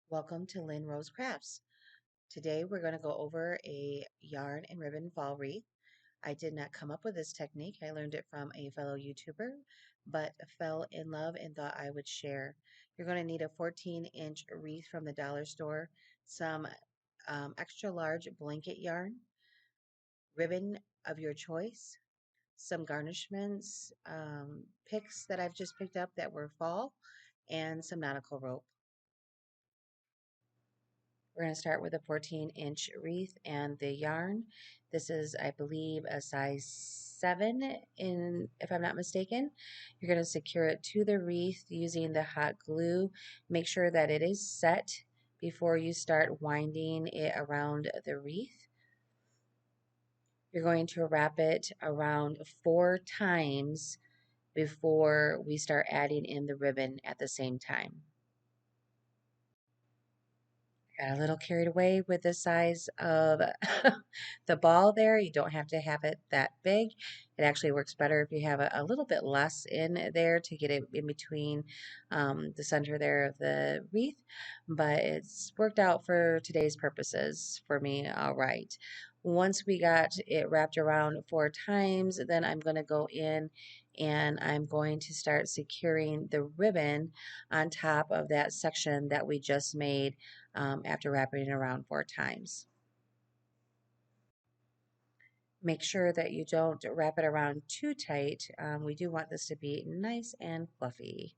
Welcome to Lynn Rose Crafts. Today we're going to go over a yarn and ribbon fall wreath. I did not come up with this technique. I learned it from a fellow YouTuber, but fell in love and thought I would share. You're going to need a 14-inch wreath from the dollar store, some extra large blanket yarn, ribbon of your choice, some garnishments, picks that I've just picked up that were fall, and some nautical rope. We're going to start with a 14-inch wreath and the yarn. This is, I believe, a size 7 if I'm not mistaken. You're going to secure it to the wreath using the hot glue. Make sure that it is set before you start winding it around the wreath. You're going to wrap it around 4 times before we start adding in the ribbon at the same time. Got a little carried away with the size of the ball there. You don't have to have it that big. It actually works better if you have a little bit less in there to get it in between the center there of the wreath. But it's worked out for today's purposes for me all right. Once we got it wrapped around 4 times, then I'm going to go in and I'm going to start securing the ribbon on top of that section that we just made after wrapping it around 4 times. Make sure that you don't wrap it around too tight. We do want this to be nice and fluffy.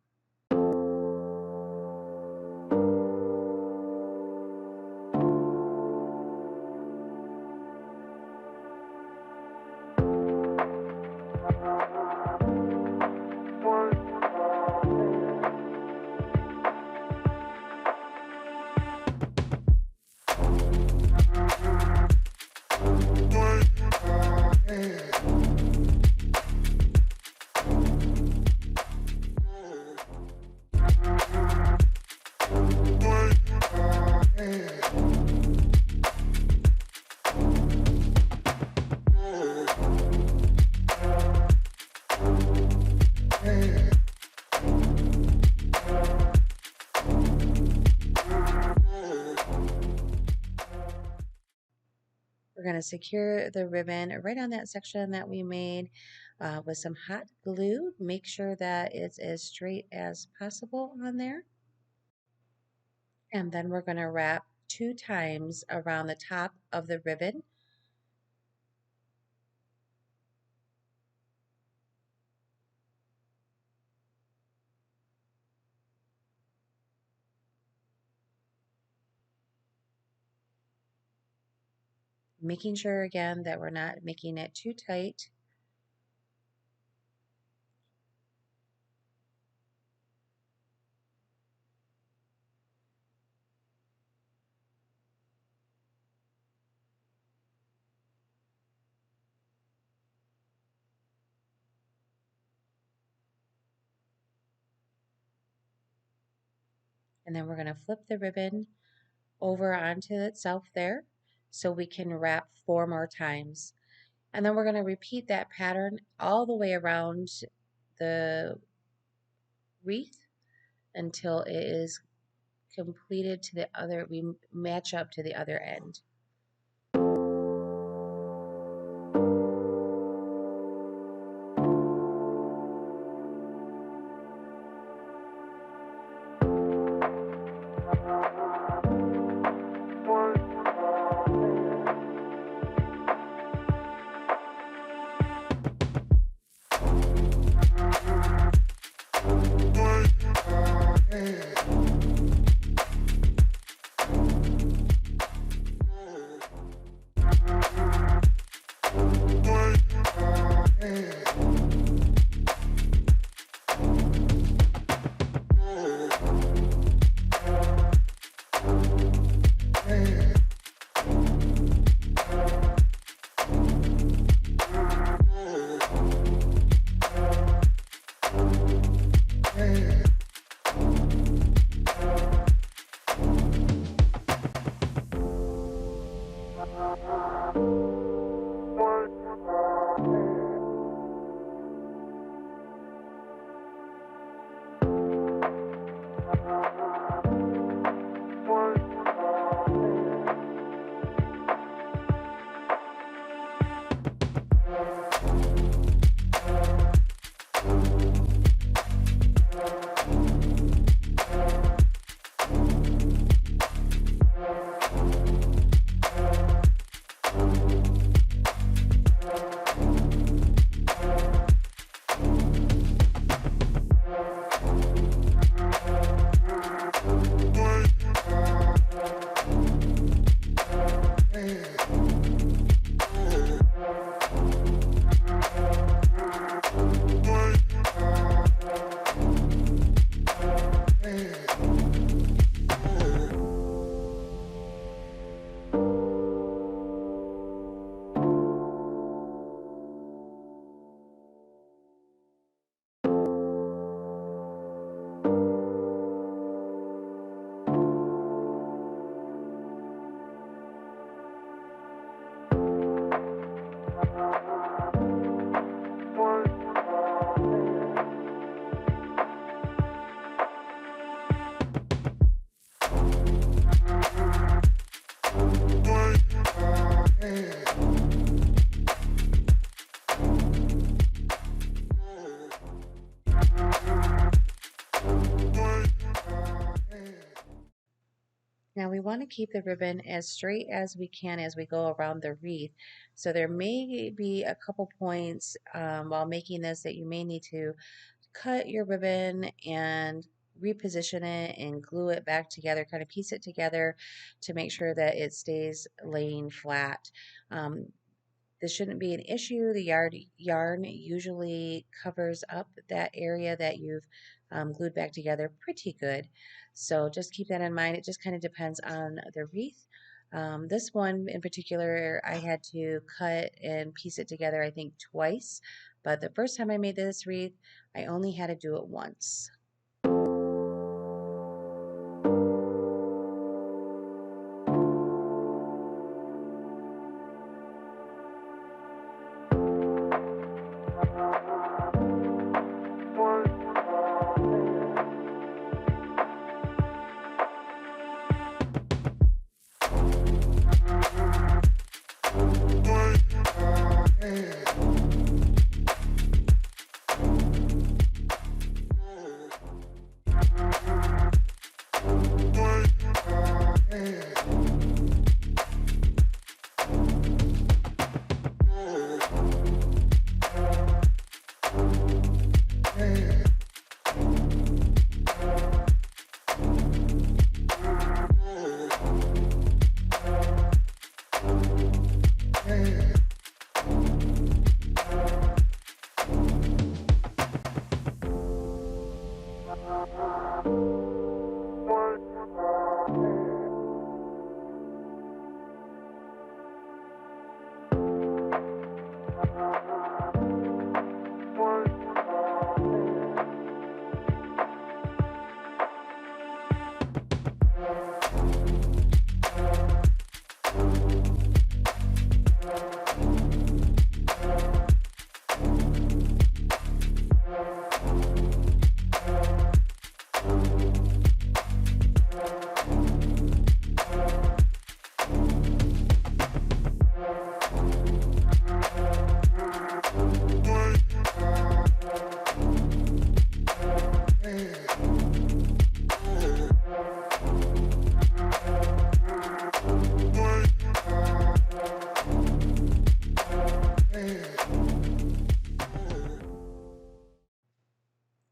We're going to secure the ribbon right on that section that we made with some hot glue. Make sure that it's as straight as possible on there. And then we're going to wrap 2 times around the top of the ribbon. Making sure again that we're not making it too tight. And then we're going to flip the ribbon over onto itself there so we can wrap 4 more times. And then we're going to repeat that pattern all the way around the wreath until it is completed to the other, we match up to the other end. Now we want to keep the ribbon as straight as we can as we go around the wreath. So there may be a couple points while making this that you may need to cut your ribbon and reposition it and glue it back together, kind of piece it together to make sure that it stays laying flat. This shouldn't be an issue. The yarn usually covers up that area that you've glued back together pretty good. So just keep that in mind. It just kind of depends on the wreath. This one in particular, I had to cut and piece it together, I think, twice. But the first time I made this wreath, I only had to do it once.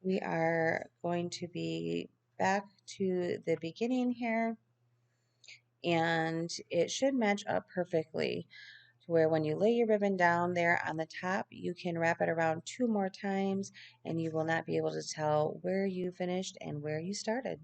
We are going to be back to the beginning here, and it should match up perfectly to where when you lay your ribbon down there on the top, you can wrap it around 2 more times and you will not be able to tell where you finished and where you started.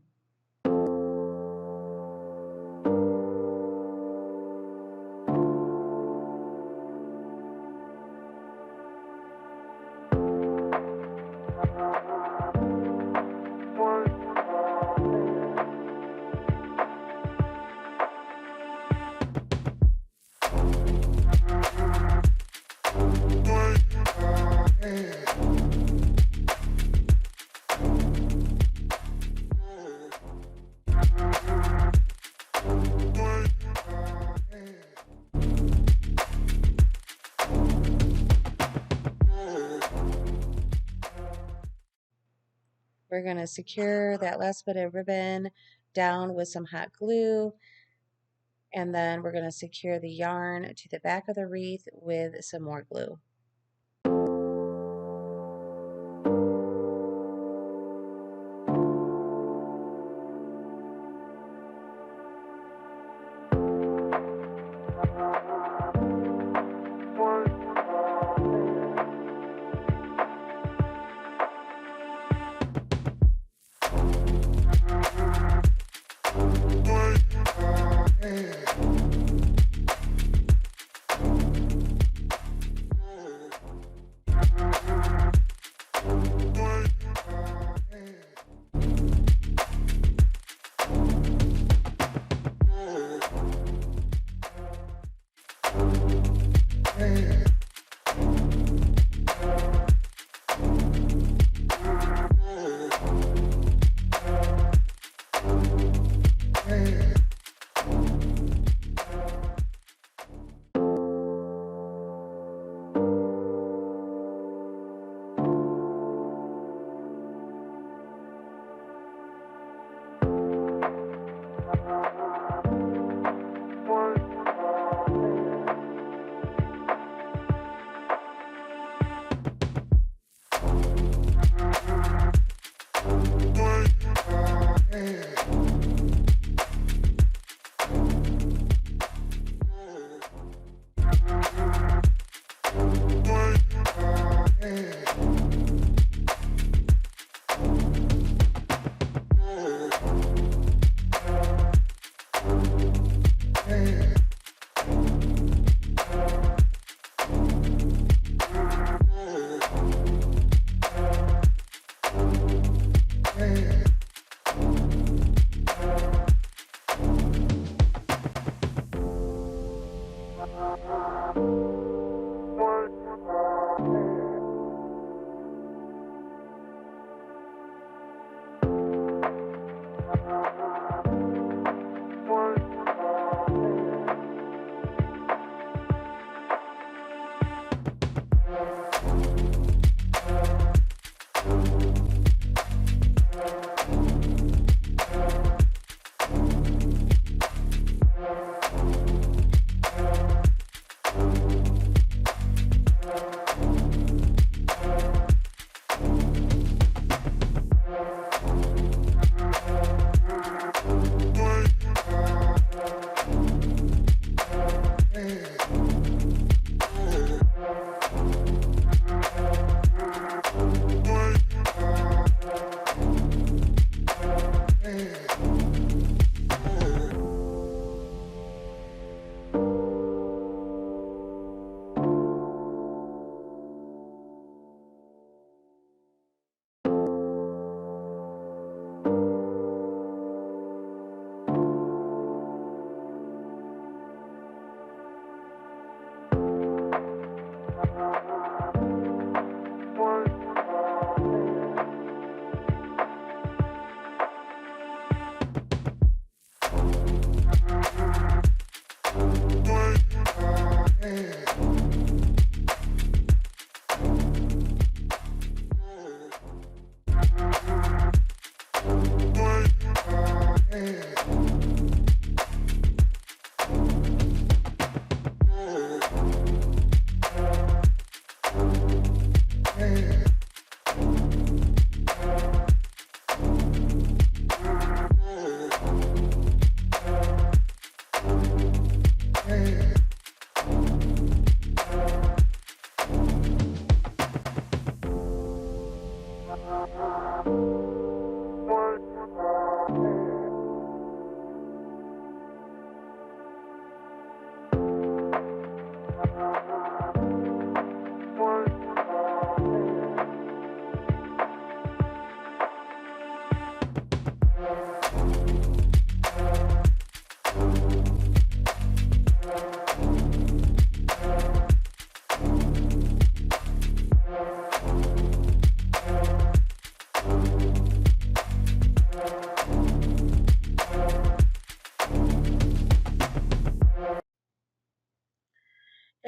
We're going to secure that last bit of ribbon down with some hot glue, and then we're going to secure the yarn to the back of the wreath with some more glue.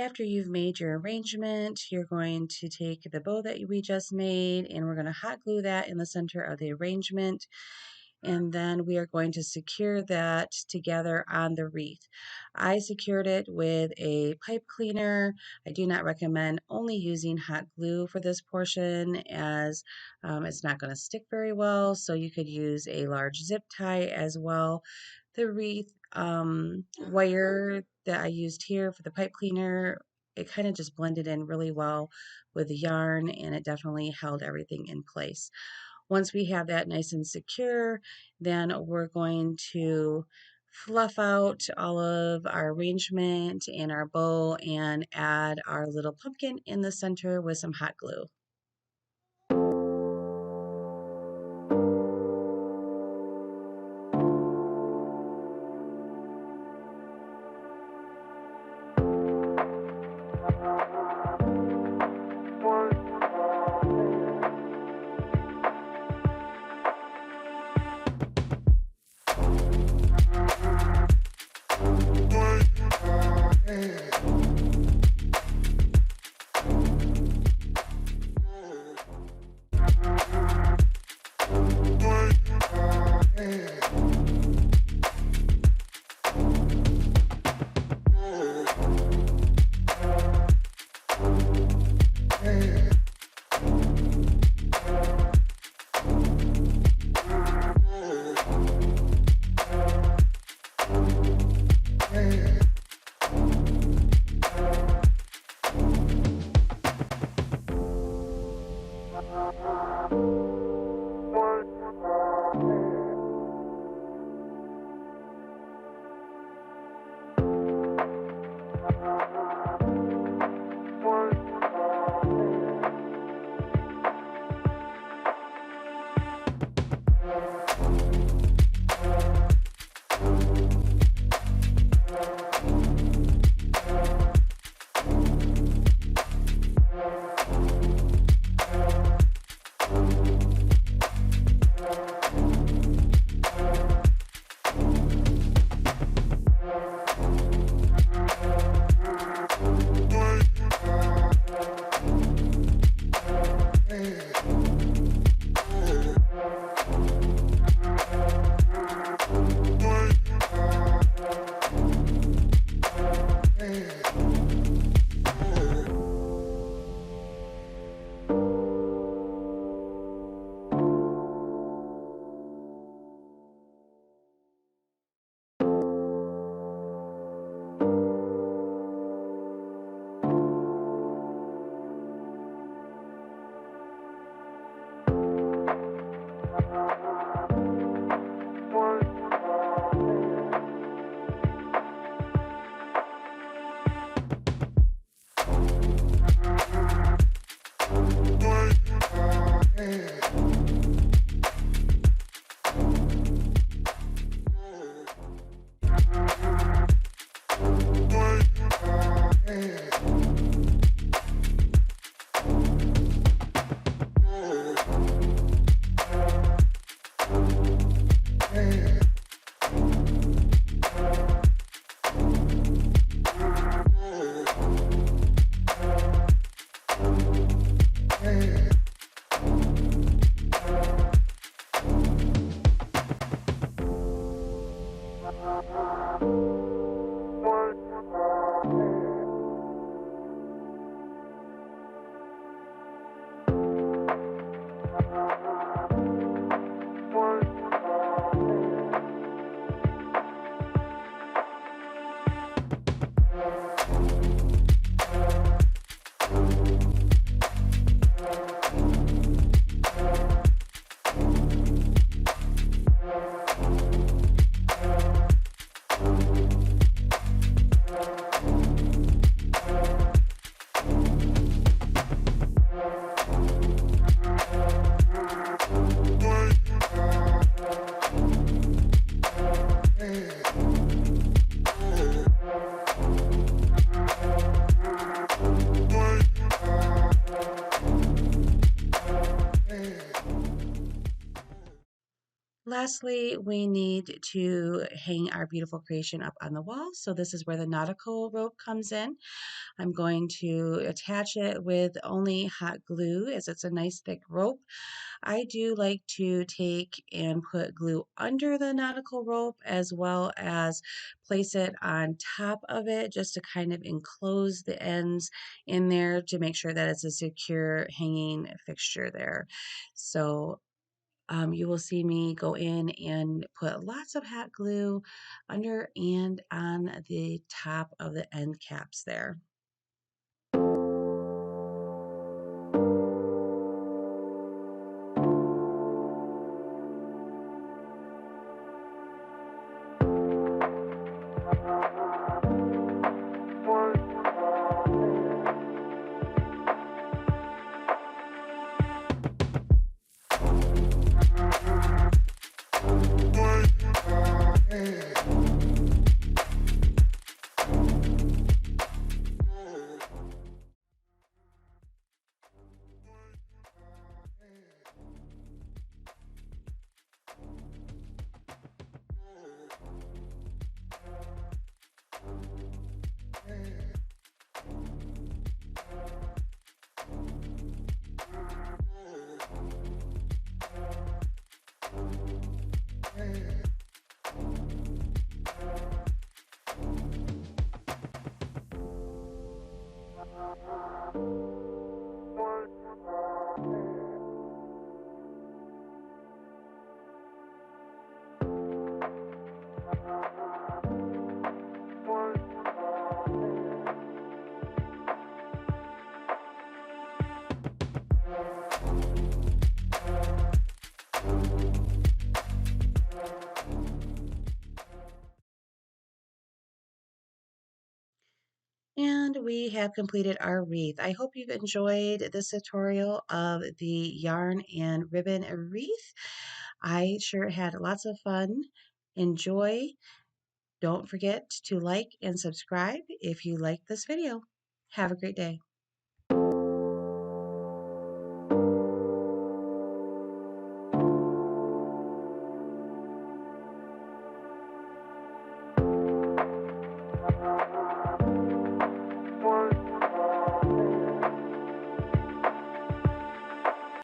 After you've made your arrangement, you're going to take the bow that we just made and we're going to hot glue that in the center of the arrangement. And then we are going to secure that together on the wreath. I secured it with a pipe cleaner. I do not recommend only using hot glue for this portion as it's not going to stick very well. So you could use a large zip tie as well. The wreath wire that I used here for the pipe cleaner, it kind of just blended in really well with the yarn and it definitely held everything in place. Once we have that nice and secure, then we're going to fluff out all of our arrangement and our bow and add our little pumpkin in the center with some hot glue. lastly, we need to hang our beautiful creation up on the wall. So this is where the nautical rope comes in. I'm going to attach it with only hot glue as it's a nice thick rope. I do like to take and put glue under the nautical rope as well as place it on top of it just to kind of enclose the ends in there to make sure that it's a secure hanging fixture there. So you will see me go in and put lots of hot glue under and on the top of the end caps there. And we have completed our wreath. I hope you've enjoyed this tutorial of the yarn and ribbon wreath. I sure had lots of fun. Enjoy. Don't forget to like and subscribe if you like this video. Have a great day.